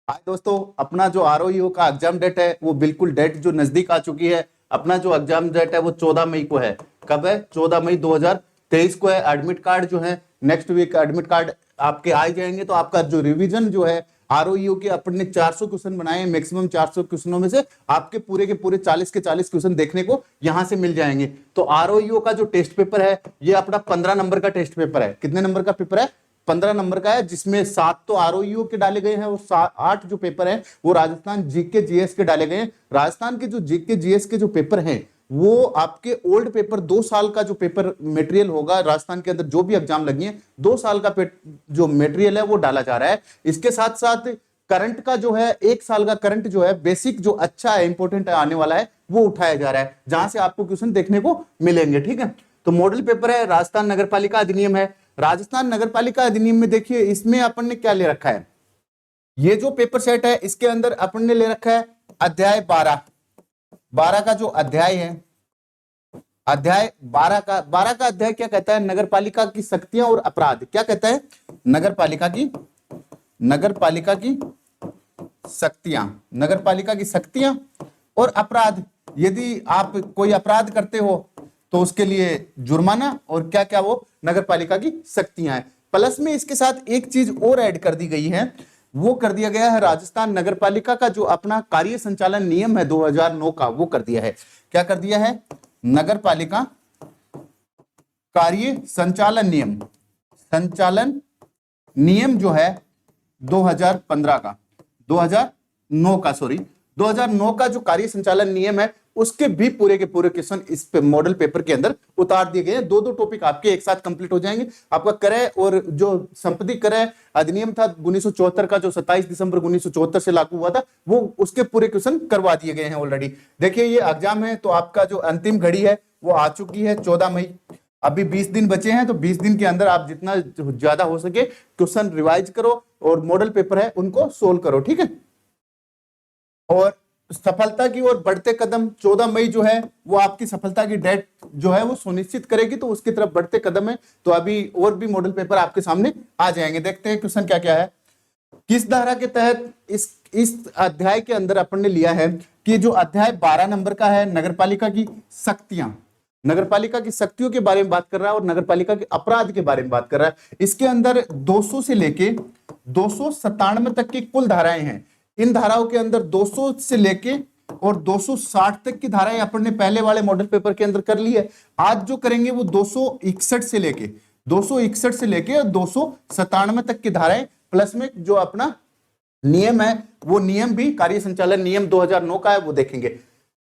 हाय दोस्तों, अपना जो आरओईओ का एग्जाम डेट है वो बिल्कुल डेट जो नजदीक आ चुकी है। अपना जो एग्जाम डेट है वो 14 मई को है। कब है? 14 मई 2023 को है। एडमिट कार्ड जो है नेक्स्ट वीक एडमिट कार्ड आपके आ जाएंगे। तो आपका जो रिवीजन जो है आरओईओ के अपने 400 क्वेश्चन बनाए हैं, मैक्सिमम 400 क्वेश्चनों में से आपके पूरे के पूरे 40 के 40 क्वेश्चन देखने को यहां से मिल जाएंगे। तो आरओईओ का जो टेस्ट पेपर है ये अपना 15 नंबर का टेस्ट पेपर है। कितने नंबर का पेपर है? 15 नंबर का है, जिसमें 7 तो आरओईओ के डाले गए हैं और 8 जो पेपर हैं वो राजस्थान जीके जीएस के डाले गए हैं। राजस्थान के जो जीके जीएस के जो पेपर हैं वो आपके ओल्ड पेपर 2 साल का जो पेपर मटेरियल होगा राजस्थान के अंदर जो भी एग्जाम लगी है 2 साल का जो मटेरियल है वो डाला जा रहा है। इसके साथ साथ करंट का जो है 1 साल का करंट जो है बेसिक जो अच्छा है इंपॉर्टेंट आने वाला है वो उठाया जा रहा है, जहां से आपको क्वेश्चन देखने को मिलेंगे। ठीक है, तो मॉडल पेपर है राजस्थान नगर पालिका अधिनियम है। राजस्थान नगर पालिका अधिनियम में देखिए इसमें अपन ने क्या ले रखा है। ये जो पेपर सेट है इसके अंदर अपन ने ले रखा है अध्याय 12 का जो अध्याय है, अध्याय 12 का अध्याय क्या कहता है? नगर पालिका की शक्तियां और अपराध। क्या कहता है? नगर पालिका की शक्तियां, नगर पालिका की शक्तियां और अपराध। यदि आप कोई अपराध करते हो तो उसके लिए जुर्माना, और क्या क्या वो नगर पालिका की शक्तियां हैं। प्लस में इसके साथ एक चीज और ऐड कर दी गई है, वो कर दिया गया है राजस्थान नगर पालिका का जो अपना कार्य संचालन नियम है 2009 का, वो कर दिया है। क्या कर दिया है? नगर पालिका कार्य संचालन नियम जो है 2015 का 2009 का जो कार्य संचालन नियम है उसके भी पूरे के पूरे क्वेश्चन इस पे मॉडल पेपर के अंदर उतार दिए गए हैं। दो टॉपिक आपके एक साथ कंप्लीट हो जाएंगे। आपका क्रय और जो संपत्ति क्रय अधिनियम था 1974 का, जो 27 दिसंबर 1974 से लागू हुआ था, वो उसके पूरे क्वेश्चन करवा दिए गए हैं ऑलरेडी। देखिए ये एग्जाम है तो आपका जो अंतिम घड़ी है वो आ चुकी है 14 मई। अभी 20 दिन बचे हैं, तो 20 दिन के अंदर आप जितना ज्यादा हो सके क्वेश्चन रिवाइज करो और मॉडल पेपर है उनको सोल्व करो। ठीक है, और सफलता की ओर बढ़ते कदम 14 मई जो है वो आपकी सफलता की डेट जो है वो सुनिश्चित करेगी, तो उसकी तरफ बढ़ते कदम है। तो अभी और भी मॉडल पेपर आपके सामने आ जाएंगे। देखते हैं क्वेश्चन क्या क्या है। किस धारा के तहत इस अध्याय के अंदर अपन ने लिया है कि जो अध्याय 12 नंबर का है नगरपालिका की शक्तियां, नगरपालिका की शक्तियों के बारे में बात कर रहा है और नगरपालिका के अपराध के बारे में बात कर रहा है। इसके अंदर 200 से लेके 297 तक की कुल धाराएं हैं। इन धाराओं के अंदर 200 से लेके और 260 तक की धाराएं अपन ने पहले वाले मॉडल पेपर के अंदर कर ली है। आज जो करेंगे वो 261 से लेके 297 तक की धाराएं, प्लस में जो अपना नियम है वो नियम भी कार्य संचालन नियम 2009 का है, वो देखेंगे।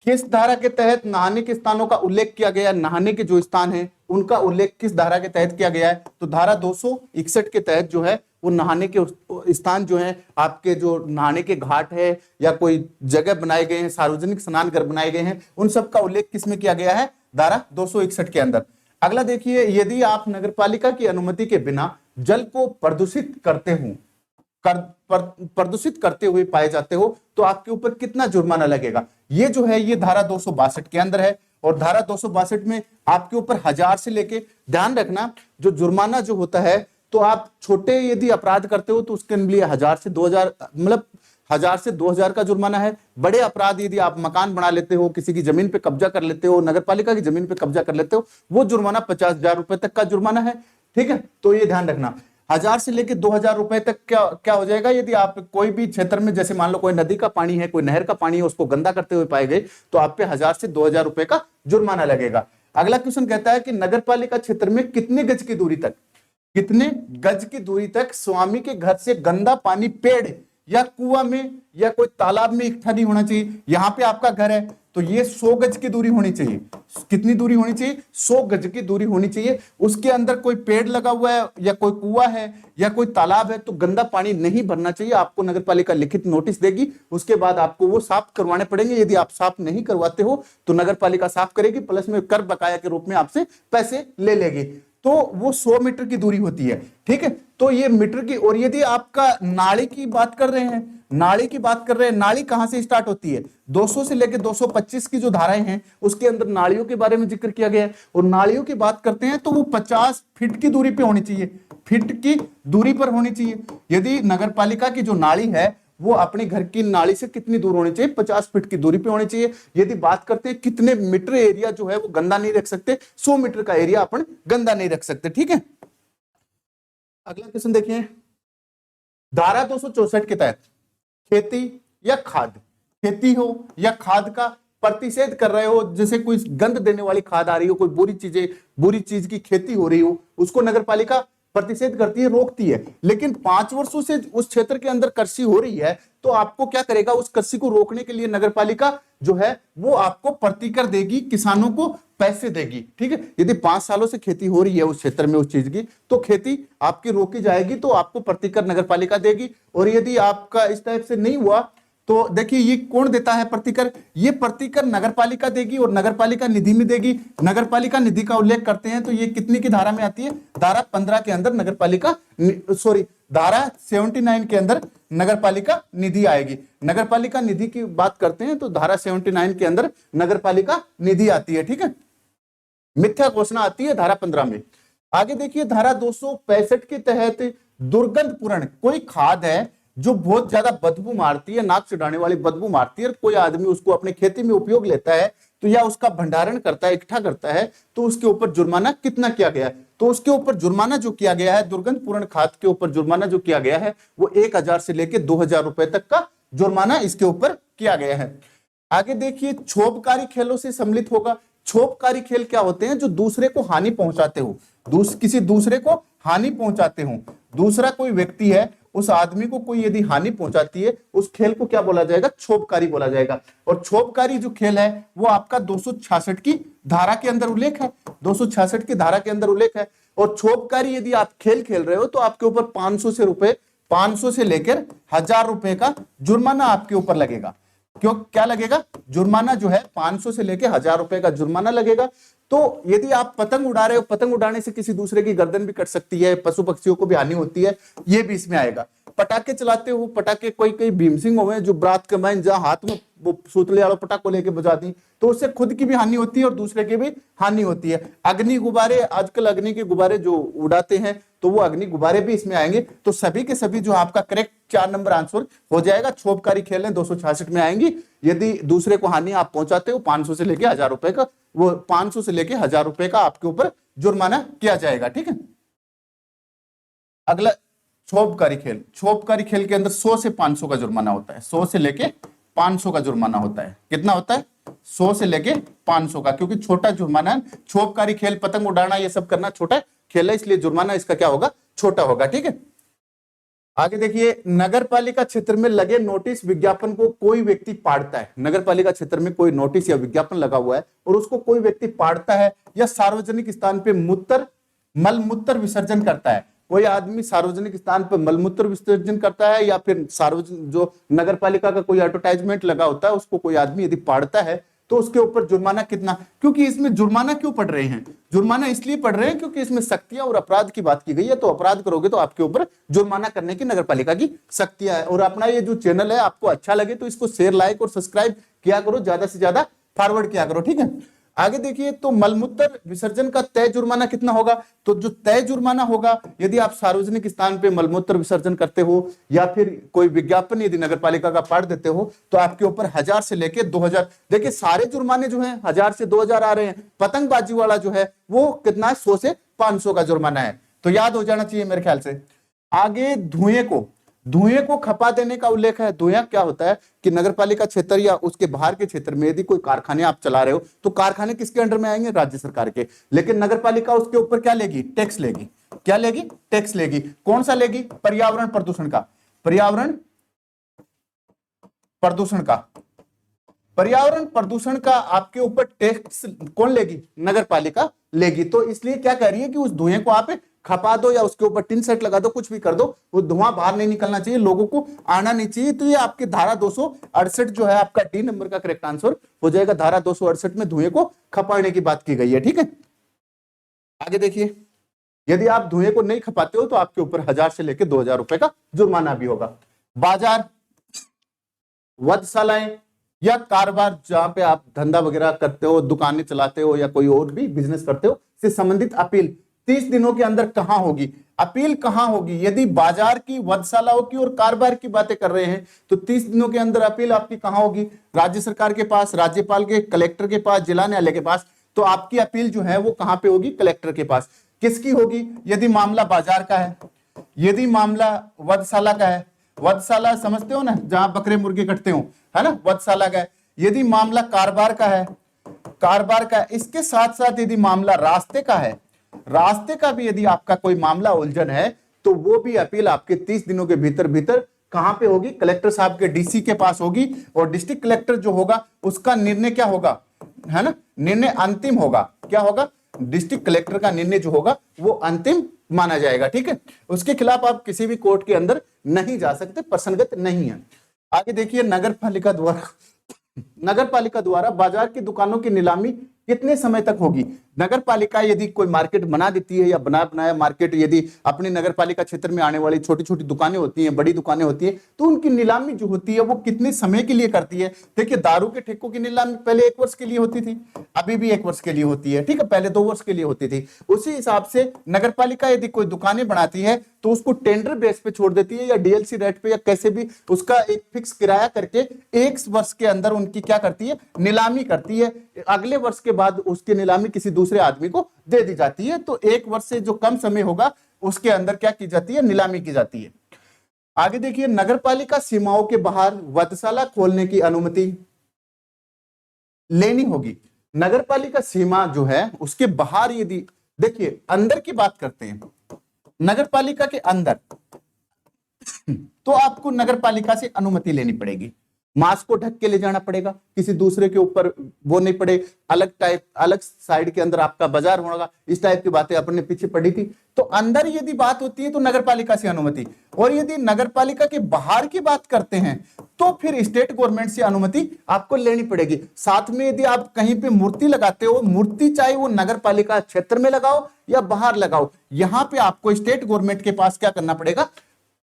किस धारा के तहत नहाने के स्थानों का उल्लेख किया गया? नहाने के जो स्थान है उनका उल्लेख किस धारा के तहत किया गया है? तो धारा 261 के तहत जो है वो नहाने के स्थान जो है, आपके जो नहाने के घाट है या कोई जगह बनाए गए हैं, सार्वजनिक स्नान घर बनाए गए हैं, उन सब का उल्लेख किस में किया गया है? धारा 261 के अंदर। अगला देखिए, यदि आप नगरपालिका की अनुमति के बिना जल को प्रदूषित करते हुए पाए जाते हो तो आपके ऊपर कितना जुर्माना लगेगा? ये जो है ये धारा 262 के अंदर है, और धारा 262 में आपके ऊपर 1000 से लेके, ध्यान रखना जो जुर्माना जो होता है, तो आप छोटे यदि अपराध करते हो तो उसके लिए 1000 से 2000, मतलब 1000 से 2000 का जुर्माना है। बड़े अपराध यदि आप मकान बना लेते हो, किसी की जमीन पे कब्जा कर लेते हो, नगरपालिका की जमीन पे कब्जा कर लेते हो, वो जुर्माना 50,000 रुपए तक का जुर्माना है। ठीक है, तो ये ध्यान रखना। 1000 से लेके 2000 रुपए तक क्या हो जाएगा यदि आप कोई भी क्षेत्र में, जैसे मान लो कोई नदी का पानी है, कोई नहर का पानी है, उसको गंदा करते हुए पाए गए तो आप पे 1000 से 2000 रुपए का जुर्माना लगेगा। अगला क्वेश्चन कहता है कि नगरपालिका क्षेत्र में कितने गज की दूरी तक स्वामी के घर से गंदा पानी पेड़ या कुआं में या कोई तालाब में इकट्ठा नहीं होना चाहिए। यहां पे आपका घर है तो ये 100 गज की दूरी होनी चाहिए। कितनी दूरी होनी चाहिए? 100 गज की दूरी होनी चाहिए। उसके अंदर कोई पेड़ लगा हुआ है या कोई कुआं है या कोई तालाब है तो गंदा पानी नहीं भरना चाहिए। आपको नगरपालिका लिखित नोटिस देगी, उसके बाद आपको वो साफ करवाने पड़ेंगे। यदि आप साफ नहीं करवाते हो तो नगरपालिका साफ करेगी, प्लस में कर बकाया के रूप में आपसे पैसे ले लेगी। तो वो 100 मीटर की दूरी होती है। ठीक है, तो ये मीटर की। और यदि आपका नाली की बात कर रहे हैं, नाली कहां से स्टार्ट होती है? 200 से लेकर 225 की जो धाराएं हैं उसके अंदर नालियों के बारे में जिक्र किया गया है। और नालियों की बात करते हैं तो वो 50 फीट की दूरी पे होनी चाहिए, फीट की दूरी पर होनी चाहिए। यदि नगरपालिका की जो नाली है वो अपने घर की नाली से कितनी दूर होनी चाहिए, 50 फीट की दूरी पे होनी चाहिए। यदि बात करते हैं कितने मीटर एरिया जो है वो गंदा नहीं रख सकते, 100 मीटर का एरिया अपन गंदा नहीं रख सकते, ठीक है। अगला क्वेश्चन देखिए, धारा 264 के तहत खेती या खाद, खेती हो या खाद का प्रतिषेध कर रहे हो, जैसे कोई गंध देने वाली खाद आ रही हो, कोई बुरी चीज की खेती हो रही हो, उसको नगर पालिका प्रतिषेध करती है, रोकती है। लेकिन 5 वर्षों से उस क्षेत्र के अंदर कृषि हो रही है, तो आपको क्या करेगा, उस कृषि को रोकने के लिए नगर पालिका जो है वो आपको प्रतिकर देगी, किसानों को पैसे देगी, ठीक है। यदि 5 सालों से खेती हो रही है उस क्षेत्र में उस चीज की, तो खेती आपकी रोकी जाएगी, तो आपको प्रतिकर नगर पालिका देगी। और यदि आपका इस टाइप से नहीं हुआ तो देखिए ये कौन देता है प्रतिकर, ये प्रतिकर नगरपालिका देगी और नगरपालिका निधि में देगी। नगरपालिका निधि का उल्लेख करते हैं तो ये कितनी की धारा में आती है, धारा 15 के अंदर नगरपालिका, सॉरी धारा 79 के अंदर नगरपालिका निधि आएगी। नगरपालिका निधि की बात करते हैं तो धारा 79 के अंदर नगरपालिका निधि आती है, ठीक है। मिथ्या घोषणा आती है धारा 15 में। आगे देखिए, धारा 265 के तहत दुर्गंध पूर्ण कोई खाद है जो बहुत ज्यादा बदबू मारती है, नाक चिढ़ाने वाली बदबू मारती है, कोई आदमी उसको अपने खेती में उपयोग लेता है तो या उसका भंडारण करता है, इकट्ठा करता है, तो उसके ऊपर जुर्माना कितना किया गया है, तो उसके ऊपर जुर्माना जो किया गया है, दुर्गंध पूर्ण खाद के ऊपर जुर्माना जो किया गया है वो 1000 से लेकर 2000 रुपए तक का जुर्माना इसके ऊपर किया गया है। आगे देखिए, क्षोभकारी खेलों से सम्मिलित होगा। क्षोभकारी खेल क्या होते हैं, जो दूसरे को हानि पहुंचाते हो, किसी दूसरे को हानि पहुंचाते हो, दूसरा कोई व्यक्ति है, उस आदमी को कोई यदि हानि पहुंचाती है, उस खेल को क्या बोला जाएगा, क्षोभकारी बोला जाएगा। और क्षोभकारी जो खेल है वो आपका 266 की धारा के अंदर उल्लेख है, 266 की धारा के अंदर उल्लेख है। और क्षोभकारी यदि आप खेल खेल रहे हो तो आपके ऊपर 500 से लेकर 1000 रुपए का जुर्माना आपके ऊपर लगेगा। क्यों, क्या लगेगा, जुर्माना जो है 500 से लेकर 1000 रुपए का जुर्माना लगेगा। तो यदि आप पतंग उड़ा रहे हो, पतंग उड़ाने से किसी दूसरे की गर्दन भी कट सकती है, पशु पक्षियों को भी हानि होती है, ये भी इसमें आएगा। पटाखे चलाते हो, पटाखे कोई भीमसिंह हुए जो बरात कमाए, जहां हाथ में वो सूतले वाला पटाखो लेके बजा दी, तो उससे खुद की भी हानि होती है और दूसरे की भी हानि होती है। अग्नि गुब्बारे, आजकल अग्नि के गुब्बारे जो उड़ाते हैं तो वो अग्नि गुब्बारे भी इसमें आएंगे। तो सभी के सभी जो आपका करेक्ट 4 नंबर आंसर हो जाएगा। क्षोभकारी खेलें 266 में आएंगी। यदि दूसरे को हानि आप पहुंचाते हो 500 से लेके 1000 रुपए का, वो 500 से लेके 1000 रुपए का आपके ऊपर जुर्माना किया जाएगा, ठीक है। अगला क्षोभकारी खेल, क्षोभकारी खेल के अंदर 100 से 500 का जुर्माना होता है, 100 से लेके 500 का जुर्माना होता है। कितना होता है, 100 से लेके 500 का, क्योंकि छोटा जुर्माना है। क्षोभकारी खेल, पतंग उड़ाना, ये सब करना छोटा खेल है, इसलिए जुर्माना इसका क्या होगा, छोटा होगा, ठीक है। आगे देखिए, नगर पालिका क्षेत्र में लगे नोटिस विज्ञापन को कोई व्यक्ति पाड़ता है। नगर पालिका क्षेत्र में कोई नोटिस या विज्ञापन लगा हुआ है और उसको कोई व्यक्ति पाड़ता है या सार्वजनिक स्थान पे मलमूत्र विसर्जन करता है। कोई आदमी सार्वजनिक स्थान पर मलमूत्र विसर्जन करता है या फिर सार्वजनिक जो नगर पालिका का कोई एडवर्टाइजमेंट लगा होता है उसको कोई आदमी यदि पाड़ता है तो उसके ऊपर जुर्माना कितना, क्योंकि इसमें जुर्माना क्यों पड़ रहे हैं, जुर्माना इसलिए पड़ रहे हैं क्योंकि इसमें सख्तियां और अपराध की बात की गई है। तो अपराध करोगे तो आपके ऊपर जुर्माना करने की नगरपालिका की सख्तियां है। और अपना ये जो चैनल है आपको अच्छा लगे तो इसको शेयर, लाइक और सब्सक्राइब किया करो, ज्यादा से ज्यादा फॉरवर्ड किया करो, ठीक है। आगे देखिए, तो मलमूत्र विसर्जन का तय जुर्माना कितना होगा, तो जो तय जुर्माना होगा यदि आप सार्वजनिक स्थान पे मलमूत्र विसर्जन करते हो या फिर कोई विज्ञापन यदि नगरपालिका का पाड़ देते हो तो आपके ऊपर 1000 से लेके 2000, देखिए सारे जुर्माने जो हैं 1000 से 2000 आ रहे हैं। पतंगबाजी वाला जो है वो कितना है, 100 से 500 का जुर्माना है, तो याद हो जाना चाहिए मेरे ख्याल से। आगे धुएं को खपा देने का उल्लेख है। धुआं क्या होता है कि नगरपालिका क्षेत्र या उसके बाहर के क्षेत्र में यदि कोई कारखाने आप चला रहे हो तो कारखाने किसके अंडर में आएंगे, राज्य सरकार के। लेकिन नगरपालिका उसके ऊपर क्या लेगी, टैक्स लेगी। क्या लेगी, टैक्स लेगी। कौन सा लेगी, पर्यावरण प्रदूषण का, पर्यावरण प्रदूषण का आपके ऊपर टैक्स कौन लेगी, नगरपालिका लेगी। तो इसलिए क्या कह रही है कि उस धुएं को आप खपा दो या उसके ऊपर टिन सेट लगा दो, कुछ भी कर दो, वो धुआं बाहर नहीं निकलना चाहिए, लोगों को आना नहीं चाहिए। तो ये आपके धारा 268 जो है आपका डी नंबर का करेक्ट आंसर हो जाएगा। धारा 268 में धुएं को खपाने की बात की गई है, ठीक है। आगे देखिए, यदि आप धुएं को नहीं खपाते हो तो आपके ऊपर 1000 से लेकर 2000 रुपए का जुर्माना भी होगा। बाजार, वधशालाएं या कारोबार जहां पे आप धंधा वगैरह करते हो, दुकानें चलाते हो या कोई और भी बिजनेस करते हो, से संबंधित अपील 30 दिनों के अंदर कहां होगी। अपील कहां होगी? यदि बाजार की, वधशालाओं की और कारोबार की बातें कर रहे हैं तो 30 दिनों के अंदर अपील आपकी कहां होगी? राज्य सरकार के पास, राज्यपाल के, कलेक्टर के पास, जिला न्यायालय के पास। तो आपकी अपील जो है वो कहां पे होगी? कलेक्टर के पास। किसकी होगी? यदि मामला बाजार का है, यदि मामला वधशाला का है, वधशाला समझते हो ना, जहां बकरे मुर्गे कटते हो, है ना, वधशाला का है। यदि मामला कारोबार का है, कारोबार का, इसके साथ साथ यदि मामला रास्ते का है, रास्ते का भी यदि आपका कोई मामला उलझन है तो वो भी अपील आपके 30 दिनों के भीतर भीतर कहां पे होगी? कलेक्टर साहब के, डीसी के पास होगी। और डिस्ट्रिक्ट कलेक्टर जो होगा उसका निर्णय क्या होगा, है ना, निर्णय अंतिम होगा। क्या होगा? डिस्ट्रिक्ट कलेक्टर का निर्णय जो होगा वो अंतिम माना जाएगा। ठीक है, उसके खिलाफ आप किसी भी कोर्ट के अंदर नहीं जा सकते, प्रसंगत नहीं है। आगे देखिए, नगर पालिका द्वारा बाजार की दुकानों की नीलामी कितने समय तक होगी? नगर पालिका यदि कोई मार्केट बना देती है या बनाया मार्केट, यदि अपनी नगर पालिका क्षेत्र में आने वाली छोटी छोटी दुकानें होती हैं, बड़ी दुकानें होती हैं, तो उनकी नीलामी जो होती है वो कितने समय के लिए करती है? देखिए, दारू के ठेकों की नीलामी पहले 1 वर्ष के लिए होती थी, अभी भी 1 वर्ष के लिए होती है। ठीक है, पहले 2 वर्ष के लिए होती थी। उसी हिसाब से नगर पालिका यदि कोई दुकानें बनाती है तो उसको टेंडर बेस पे छोड़ देती है या डीएलसी रेट पे या कैसे भी उसका एक फिक्स किराया करके 1 वर्ष के अंदर उनकी क्या करती है? नीलामी करती है। अगले वर्ष के बाद उसकी नीलामी किसी दूसरे आदमी को दे दी जाती है। तो 1 वर्ष से जो कम समय होगा उसके अंदर क्या की जाती है? नीलामी की जाती है। आगे देखिए, नगरपालिका सीमाओं के बाहर वधशाला खोलने की अनुमति लेनी होगी। नगरपालिका सीमा जो है उसके बाहर यदि, देखिए अंदर की बात करते हैं, नगरपालिका के अंदर तो आपको नगरपालिका से अनुमति लेनी पड़ेगी। मास्क को ढक के ले जाना पड़ेगा, किसी दूसरे के ऊपर वो नहीं पड़े, अलग टाइप, अलग साइड के अंदर आपका बाजार होगा, इस टाइप की बातें अपने पीछे पड़ी थी। तो अंदर यदि बात होती है तो नगरपालिका से अनुमति, और यदि नगरपालिका के बाहर की बात करते हैं तो फिर स्टेट गवर्नमेंट से अनुमति आपको लेनी पड़ेगी। साथ में यदि आप कहीं पे मूर्ति लगाते हो, मूर्ति चाहे वो नगरपालिका क्षेत्र में लगाओ या बाहर लगाओ, यहां पे आपको स्टेट गवर्नमेंट के पास क्या करना पड़ेगा?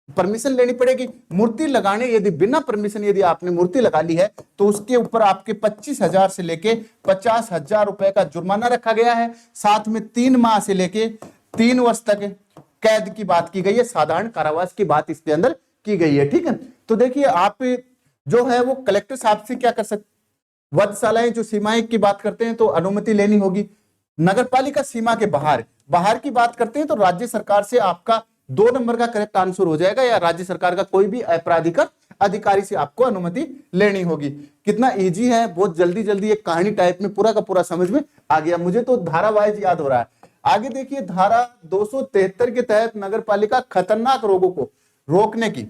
परमिशन लेनी पड़ेगी। मूर्ति लगाने, यदि बिना परमिशन यदि आपने मूर्ति लगा ली है तो उसके ऊपर आपके 25,000 से लेके 50,000 रुपए का जुर्माना रखा गया है। साथ में 3 माह से लेके 3 वर्ष तक कैद की बात की गई है, साधारण कारावास की बात इसके अंदर की गई है। ठीक है, तो देखिए आप जो है वो कलेक्टर साहब से क्या कर सकते, वधशालाएं जो सीमाएं की बात करते हैं तो अनुमति लेनी होगी। नगरपालिका सीमा के बाहर की बात करते हैं तो राज्य सरकार से आपका 2 नंबर का करेक्ट आंसर हो जाएगा, या राज्य सरकार का कोई भी अपराधिक अधिकारी से आपको अनुमति लेनी होगी। कितना इजी है, बहुत जल्दी जल्दी एक कहानी टाइप में पूरा का पूरा समझ में आ गया। मुझे तो धारा वाइज याद हो रहा है। आगे देखिए, धारा 273 के तहत नगरपालिका खतरनाक रोगों को रोकने की,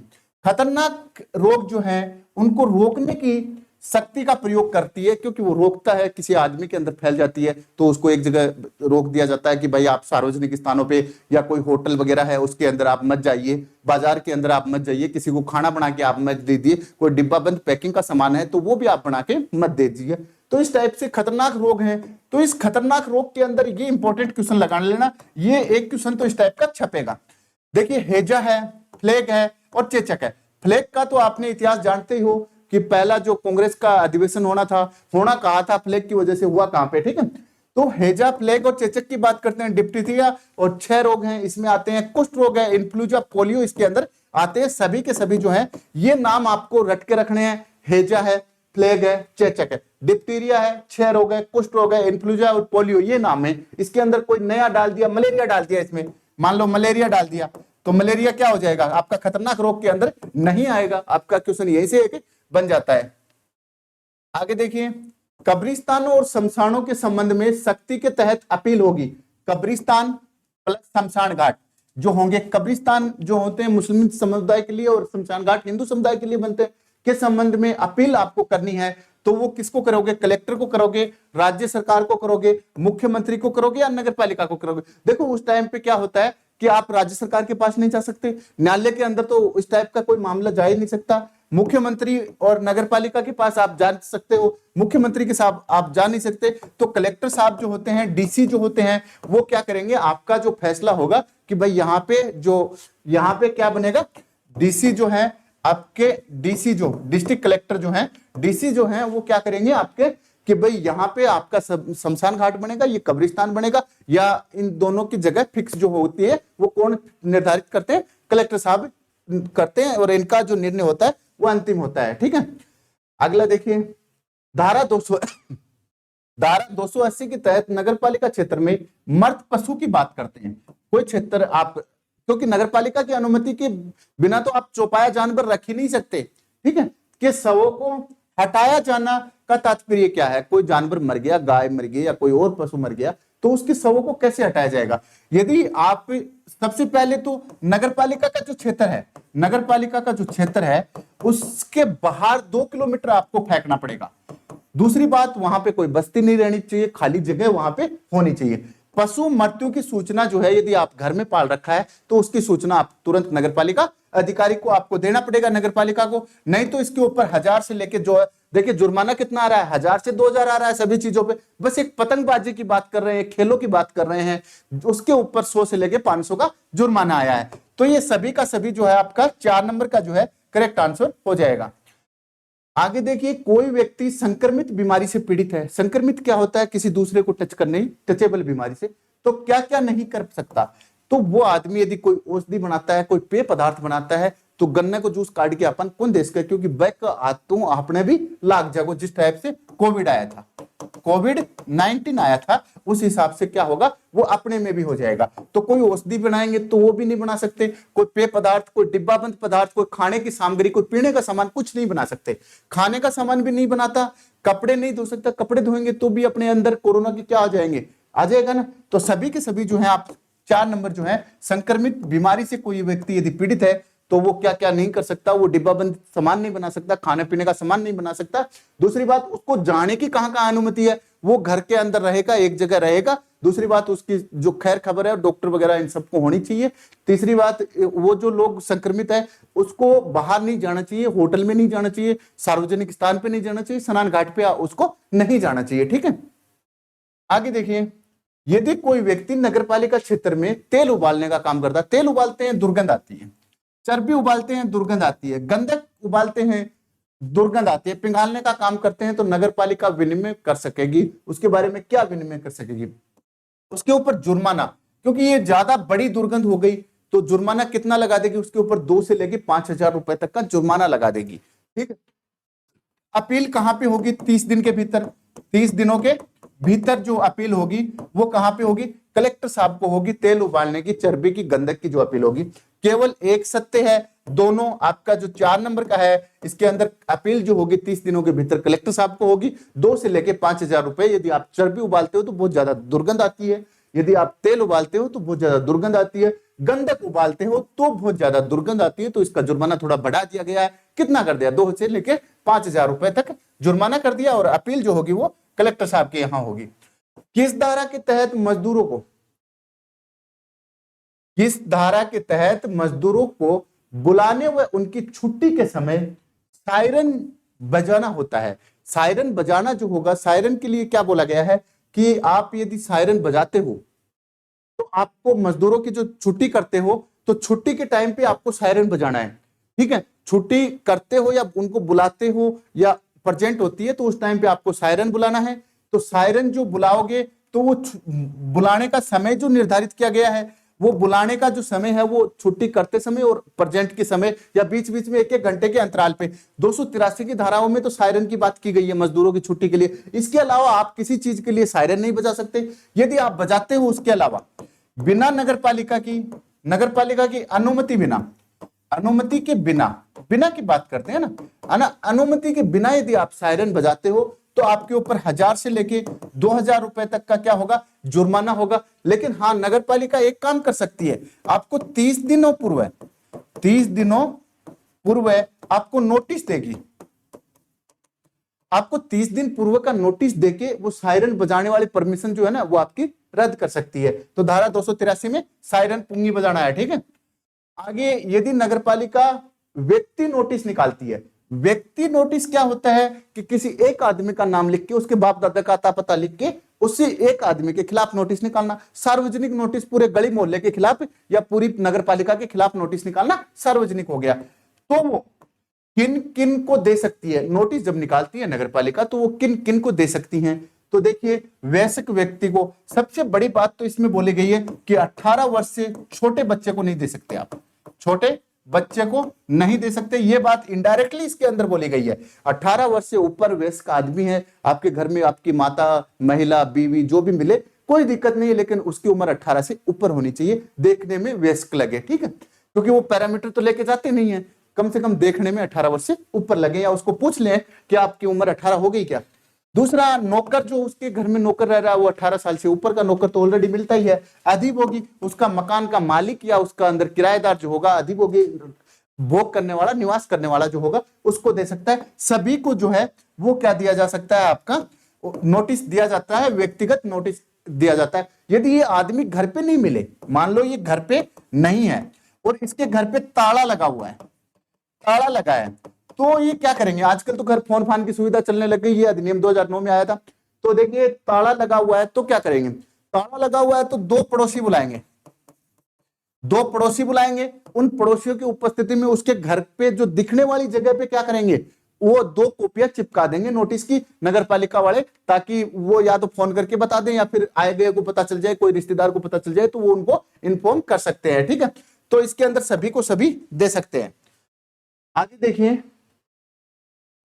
खतरनाक रोग जो है उनको रोकने की शक्ति का प्रयोग करती है, क्योंकि वो रोकता है, किसी आदमी के अंदर फैल जाती है तो उसको एक जगह रोक दिया जाता है कि भाई आप सार्वजनिक स्थानों पे या कोई होटल वगैरह है उसके अंदर आप मत जाइए, बाजार के अंदर आप मत जाइए, किसी को खाना बना के आप मत दे दिए, कोई डिब्बा बंद पैकिंग का सामान है तो वो भी आप बना के मत दे दीजिए। तो इस टाइप से खतरनाक रोग हैं। तो इस खतरनाक रोग के अंदर ये इंपॉर्टेंट क्वेश्चन लगा लेना, ये एक क्वेश्चन तो इस टाइप का छपेगा। देखिए, हैजा है, प्लेग है और चेचक है। प्लेग का तो आपने इतिहास जानते ही हो कि पहला जो कांग्रेस का अधिवेशन होना कहा था, प्लेग की वजह से हुआ कहां पे? ठीक है, तो हैजा, प्लेग और चेचक की बात करते हैं। डिप्थीरिया और 6 रोग हैं, इसमें आते हैं कुष्ठ रोग है, इन्फ्लुएंजा, पोलियो इसके अंदर आते हैं। सभी के सभी जो है ये नाम आपको रट के रखने हैं। हैजा है, प्लेग है, चेचक है, डिप्थीरिया है, 6 रोग है, कुष्ठ रोग है, इन्फ्लुएंजा और पोलियो ये नाम है। इसके अंदर कोई नया डाल दिया, मलेरिया डाल दिया, इसमें मान लो मलेरिया डाल दिया तो मलेरिया क्या हो जाएगा? आपका खतरनाक रोग के अंदर नहीं आएगा। आपका क्वेश्चन यहीं से एक बन जाता है। आगे देखिए, कब्रिस्तानों और शमशानों के संबंध में सख्ती के तहत अपील होगी। कब्रिस्तान प्लस शमशान घाट जो होंगे, कब्रिस्तान जो होते हैं मुस्लिम समुदाय के लिए और शमशान घाट हिंदू समुदाय के लिए बनते हैं, के संबंध में अपील आपको करनी है तो वो किसको करोगे? कलेक्टर को करोगे, राज्य सरकार को करोगे, मुख्यमंत्री को करोगे या नगर पालिका को करोगे? देखो उस टाइम पे क्या होता है कि आप राज्य सरकार के पास नहीं जा सकते, न्यायालय के अंदर तो इस टाइप का कोई मामला जा ही नहीं सकता। मुख्यमंत्री और नगरपालिका के पास आप जा सकते हो, मुख्यमंत्री के साथ आप जा नहीं सकते। तो कलेक्टर साहब जो होते हैं, डीसी जो होते हैं, वो क्या करेंगे? आपका जो फैसला होगा कि भाई यहाँ पे क्या बनेगा, डीसी जो है आपके, डीसी जो डिस्ट्रिक्ट कलेक्टर जो है, डीसी जो है वो क्या करेंगे? आपके कि भाई यहाँ पे आपका शमशान घाट बनेगा, ये कब्रिस्तान बनेगा, या इन दोनों की जगह फिक्स जो होती है वो कौन निर्धारित करते हैं? कलेक्टर साहब करते हैं, और इनका जो निर्णय होता है वो अंतिम होता है। ठीक है, अगला देखिए, धारा 200 धारा 280 के तहत नगरपालिका क्षेत्र में मृत पशु की बात करते हैं। कोई क्षेत्र आप, क्योंकि नगरपालिका की अनुमति के बिना तो आप चौपाया जानवर रख ही नहीं सकते। ठीक है, कि शवों को हटाया जाना का तात्पर्य क्या है? कोई जानवर मर गया, गाय मर गई या कोई और पशु मर गया, तो उसके शवों को कैसे हटाया जाएगा? यदि आप, सबसे पहले तो नगरपालिका का जो क्षेत्र है, नगरपालिका का जो क्षेत्र है उसके बाहर 2 किलोमीटर आपको फेंकना पड़ेगा। दूसरी बात, वहां पे कोई बस्ती नहीं रहनी चाहिए, खाली जगह वहां पे होनी चाहिए। पशु मृत्यु की सूचना जो है, यदि आप घर में पाल रखा है तो उसकी सूचना आप तुरंत नगरपालिका अधिकारी को आपको देना पड़ेगा, नगरपालिका को। नहीं तो इसके ऊपर 1000 से लेके, जो है देखिए जुर्माना कितना आ रहा है, 1000 से 2000 आ रहा है सभी चीजों पे। बस एक पतंगबाजी की बात कर रहे हैं, खेलों की बात कर रहे हैं, उसके ऊपर 100 से लेके 500 का जुर्माना आया है। तो ये सभी का सभी जो है आपका 4 नंबर का जो है करेक्ट आंसर हो जाएगा। आगे देखिए, कोई व्यक्ति संक्रमित बीमारी से पीड़ित है। संक्रमित क्या होता है? किसी दूसरे को टच करने, टचेबल बीमारी से। तो क्या क्या नहीं कर सकता? तो वो आदमी यदि कोई औषधि बनाता है, कोई पेय पदार्थ बनाता है, तो गन्ने को जूस काट के अपन कौन दे सके? क्योंकि बैक आतों आपने भी लाग जागो, जिस टाइप से कोविड आया था, कोविड-19 आया था, उस हिसाब से क्या होगा, वो अपने में भी हो जाएगा। तो कोई औषधि बनाएंगे तो वो भी नहीं बना सकते, कोई पेय पदार्थ, कोई डिब्बाबंद पदार्थ, कोई खाने की सामग्री, कोई पीने का सामान, कुछ नहीं बना सकते। खाने का सामान भी नहीं बनाता, कपड़े नहीं धो सकता, कपड़े धोएंगे तो भी अपने अंदर कोरोना के क्या आ जाएंगे, आ जाएगा ना। तो सभी के सभी जो है आप 4 नंबर जो है, संक्रमित बीमारी से कोई व्यक्ति यदि पीड़ित है तो वो क्या क्या नहीं कर सकता? वो डिब्बाबंद सामान नहीं बना सकता, खाने पीने का सामान नहीं बना सकता। दूसरी बात, उसको जाने की कहां अनुमति है? वो घर के अंदर रहेगा, एक जगह रहेगा। दूसरी बात, उसकी जो खैर खबर है, डॉक्टर वगैरह इन सबको होनी चाहिए। तीसरी बात, वो जो लोग संक्रमित है उसको बाहर नहीं जाना चाहिए, होटल में नहीं जाना चाहिए, सार्वजनिक स्थान पे नहीं जाना चाहिए, स्नान घाट पे उसको नहीं जाना चाहिए। ठीक है, आगे देखिए, यदि कोई व्यक्ति नगरपालिका क्षेत्र में तेल उबालने का काम करता है, तेल उबालते हैं दुर्गंध आती है, चर्बी उबालते हैं दुर्गंध आती है, गंधक उबालते हैं दुर्गंध आती है, पिघालने का काम करते हैं, तो नगरपालिका विनिमय कर सकेगी। उसके बारे में क्या विनिमय कर सकेगी? उसके ऊपर जुर्माना, क्योंकि ये ज्यादा बड़ी दुर्गंध हो गई तो जुर्माना कितना लगा देगी? उसके ऊपर 2 से लेके 5000 रुपए तक का जुर्माना लगा देगी। ठीक है, अपील कहां पे होगी? 30 दिन के भीतर, 30 दिनों के भीतर जो अपील होगी वो कहां पे होगी? कलेक्टर साहब को होगी। तेल उबालने की, चर्बी की, गंधक की जो अपील होगी, केवल एक सत्य है, दोनों आपका जो 4 नंबर का है इसके अंदर अपील जो होगी 30 दिनों के भीतर कलेक्टर साहब को होगी। 2 से लेके 5000 रुपए। यदि आप चर्बी उबालते हो तो बहुत ज्यादा दुर्गंध आती है, यदि आप तेल उबालते हो तो बहुत ज्यादा दुर्गंध आती है, गंधक उबालते हो तो बहुत ज्यादा दुर्गंध आती है। तो इसका जुर्माना थोड़ा बढ़ा दिया गया है। कितना कर दिया? 2 से लेके 5000 रुपए तक जुर्माना कर दिया, और अपील जो होगी वो कलेक्टर साहब के यहां होगी। किस धारा के तहत मजदूरों को, किस धारा के तहत मजदूरों को बुलाने व उनकी छुट्टी के समय सायरन बजाना होता है? सायरन बजाना जो होगा, सायरन के लिए क्या बोला गया है कि आप यदि सायरन बजाते हो तो आपको, मजदूरों की जो छुट्टी करते हो तो छुट्टी के टाइम पे आपको सायरन बजाना है। ठीक है, छुट्टी करते हो या उनको बुलाते हो या प्रेजेंट होती है तो उस टाइम पे आपको सायरन बुलाना है। तो सायरन जो बुलाओगे तो वो बुलाने का समय जो निर्धारित किया गया है, वो बुलाने का जो समय है वो छुट्टी करते समय और प्रेजेंट के समय, या बीच बीच में 1-1 घंटे के अंतराल पे। 283 की धाराओं में तो सायरन की बात की गई है मजदूरों की छुट्टी के लिए। इसके अलावा आप किसी चीज के लिए सायरन नहीं बजा सकते। यदि आप बजाते हो उसके अलावा, बिना नगरपालिका की अनुमति बिना, अनुमति के बिना, बिना की बात करते हैं ना, अनुमति के बिना यदि आप सायरन बजाते हो तो आपके ऊपर 1000 से लेके 2000 रुपए तक का क्या होगा? जुर्माना होगा। लेकिन हाँ, नगरपालिका एक काम कर सकती है, आपको 30 दिनों पूर्व, 30 दिनों पूर्व आपको नोटिस देगी। आपको 30 दिन पूर्व का नोटिस देके वो सायरन बजाने वाली परमिशन जो है ना वो आपकी रद्द कर सकती है। तो धारा 283 में सायरन पुंगी बजाना है। ठीक है, आगे, यदि नगरपालिका व्यक्ति नोटिस निकालती है, व्यक्ति नोटिस क्या होता है कि किसी एक आदमी का नाम लिख के, उसके बाप दादा का अता पता लिख के उसी एक आदमी के खिलाफ नोटिस निकालना। सार्वजनिक नोटिस पूरे गली मोहल्ले के खिलाफ या पूरी नगरपालिका के खिलाफ नोटिस निकालना सार्वजनिक हो गया। तो वो किन किन को दे सकती है, नोटिस जब निकालती है नगर पालिका तो वो किन किन को दे सकती हैं। तो देखिए वयस्क व्यक्ति को, सबसे बड़ी बात तो इसमें बोली गई है कि 18 वर्ष से छोटे बच्चे को नहीं दे सकते आप, छोटे बच्चे को नहीं दे सकते, ये बात इनडायरेक्टली इसके अंदर बोली गई है। 18 वर्ष से ऊपर वयस्क आदमी है आपके घर में, आपकी माता, महिला, बीवी जो भी मिले कोई दिक्कत नहीं है, लेकिन उसकी उम्र 18 से ऊपर होनी चाहिए, देखने में वयस्क लगे, ठीक है, क्योंकि वो पैरामीटर तो लेके जाते नहीं है, कम से कम देखने में 18 वर्ष से ऊपर लगे, या उसको पूछ लें कि आपकी उम्र 18 हो गई क्या। दूसरा, नौकर जो उसके घर में नौकर रह रहा है वो 18 साल से ऊपर का नौकर तो ऑलरेडी मिलता ही है। अधिभोगी, उसका मकान का मालिक या उसका अंदर किराएदार जो होगा, अधिभोगी भोग करने वाला, निवास करने वाला जो होगा उसको दे सकता है। सभी को जो है वो क्या दिया जा सकता है, आपका नोटिस दिया जाता है, व्यक्तिगत नोटिस दिया जाता है। यदि ये आदमी घर पे नहीं मिले, मान लो ये घर पे नहीं है और इसके घर पे ताला लगा हुआ है, ताला लगा है, तो ये क्या करेंगे, आजकल तो घर फोन फान की सुविधा चलने लग गई है, अधिनियम 2009 में आया था। तो देखिए ताला लगा हुआ है तो क्या करेंगे, ताला लगा हुआ है तो दो पड़ोसी बुलाएंगे, दो पड़ोसी बुलाएंगे, उन पड़ोसियों की उपस्थिति में उसके घर पे जो दिखने वाली जगह पे क्या करेंगे, वो दो कॉपियां चिपका देंगे नोटिस की नगर पालिका वाले, ताकि वो या तो फोन करके बता दें या फिर आए गए को पता चल जाए, कोई रिश्तेदार को पता चल जाए तो वो उनको इन्फॉर्म कर सकते हैं, ठीक है। तो इसके अंदर सभी को सभी दे सकते हैं। आगे देखिए,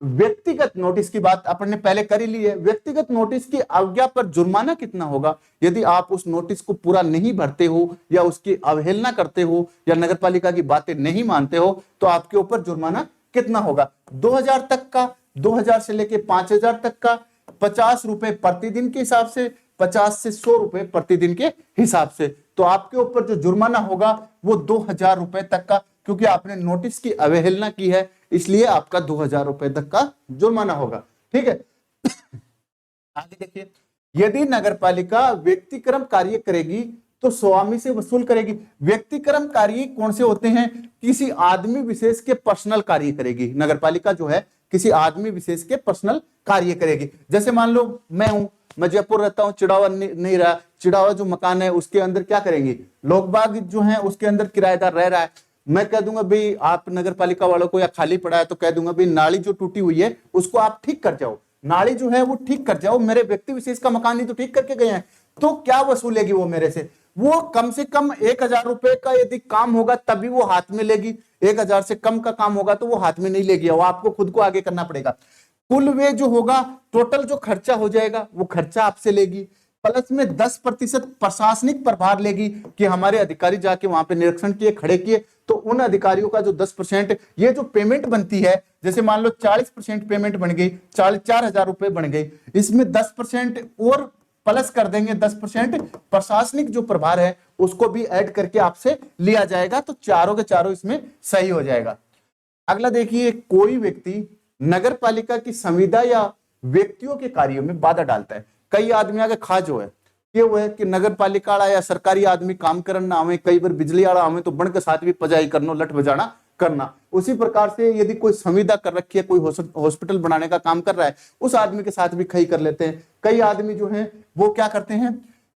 व्यक्तिगत नोटिस की बात अपन ने पहले कर ही ली है। व्यक्तिगत नोटिस की अवज्ञा पर जुर्माना कितना होगा, यदि आप उस नोटिस को पूरा नहीं भरते हो या उसकी अवहेलना करते हो या नगरपालिका की बातें नहीं मानते हो तो आपके ऊपर जुर्माना कितना होगा, 2000 तक का, 2000 से लेके 5000 तक का, 50 रुपए प्रतिदिन के हिसाब से, 50 से 100 रुपए प्रतिदिन के हिसाब से। तो आपके ऊपर जो जुर्माना होगा वो 2000 रुपए तक का, क्योंकि आपने नोटिस की अवहेलना की है इसलिए आपका 2000 रुपए तक का जुर्माना होगा, ठीक है। आगे देखिए, यदि नगरपालिका व्यक्तिक्रम कार्य करेगी तो स्वामी से वसूल करेगी। व्यक्तिक्रम कार्य कौन से होते हैं, किसी आदमी विशेष के पर्सनल कार्य करेगी नगरपालिका, जो है किसी आदमी विशेष के पर्सनल कार्य करेगी। जैसे मान लो मैं हूं, मैं जयपुर रहता हूं, चिड़ावा नहीं रहा, चिड़ावा जो मकान है उसके अंदर क्या करेंगे, लोग बाग जो है उसके अंदर किराएदार रह रहा है, मैं कह दूंगा भाई आप नगर पालिका वालों को, या खाली पड़ा है तो कह दूंगा भाई नाली जो टूटी हुई है उसको आप ठीक कर जाओ, नाली जो है वो ठीक कर जाओ, मेरे व्यक्ति विशेष का मकान ही तो ठीक करके गए हैं, तो क्या वसूलेगी वो मेरे से कम 1000 रुपए का यदि काम होगा तभी वो हाथ में लेगी, 1000 से कम का काम होगा तो वो हाथ में नहीं लेगी, वो आपको खुद को आगे करना पड़ेगा। कुल वे जो होगा, टोटल जो खर्चा हो जाएगा वो खर्चा आपसे लेगी, प्लस में 10% प्रशासनिक प्रभार लेगी कि हमारे अधिकारी जाके वहां पे निरीक्षण किए, खड़े किए, तो उन अधिकारियों का जो 10% ये जो पेमेंट बनती है, जैसे मान लो 40% पेमेंट बन गई, 4000 रुपए बन गई, इसमें 10% और प्लस कर देंगे, 10% प्रशासनिक जो प्रभार है उसको भी ऐड करके आपसे लिया जाएगा, तो चारों के चारों इसमें सही हो जाएगा। अगला देखिए, कोई व्यक्ति नगर पालिका की संविदा या व्यक्तियों के कार्यों में बाधा डालता है। कई आदमी आगे खाजो है कि वो है कि नगर पालिका वाला या सरकारी आदमी काम करन ना आवे, कई बार बिजली वाला आवे तो बन के साथ भी पजाई करना, लठ बजाना करना। उसी प्रकार से यदि कोई संविदा कर रखी है, कोई हॉस्पिटल बनाने का काम कर रहा है, उस आदमी के साथ भी खई कर लेते हैं। कई आदमी जो है वो क्या करते हैं,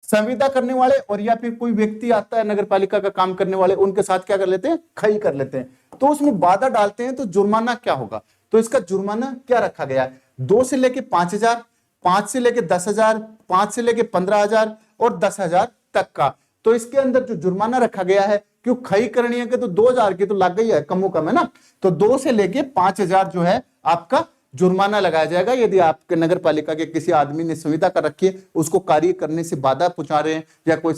संविदा करने वाले और या फिर कोई व्यक्ति आता है नगर पालिका का काम करने वाले, उनके साथ क्या कर लेते हैं, खई कर लेते हैं, तो उसमें बाधा डालते हैं। तो जुर्माना क्या होगा, तो इसका जुर्माना क्या रखा गया है, 2 से लेके 5000, 5 से लेके 10,000, 5 से लेके 15,000 और 10,000 तक का। तो इसके अंदर जो जुर्माना रखा गया है, क्यों खई करनी है कि तो 2000 की तो लग गई है, कमो कम है ना, तो 2 से लेके 5000 जो है आपका जुर्माना लगाया जाएगा यदि आपके नगर पालिका के किसी आदमी ने संविदा कर रखी है, उसको कार्य करने से बाधा पहुंचा रहे हैं, या कोई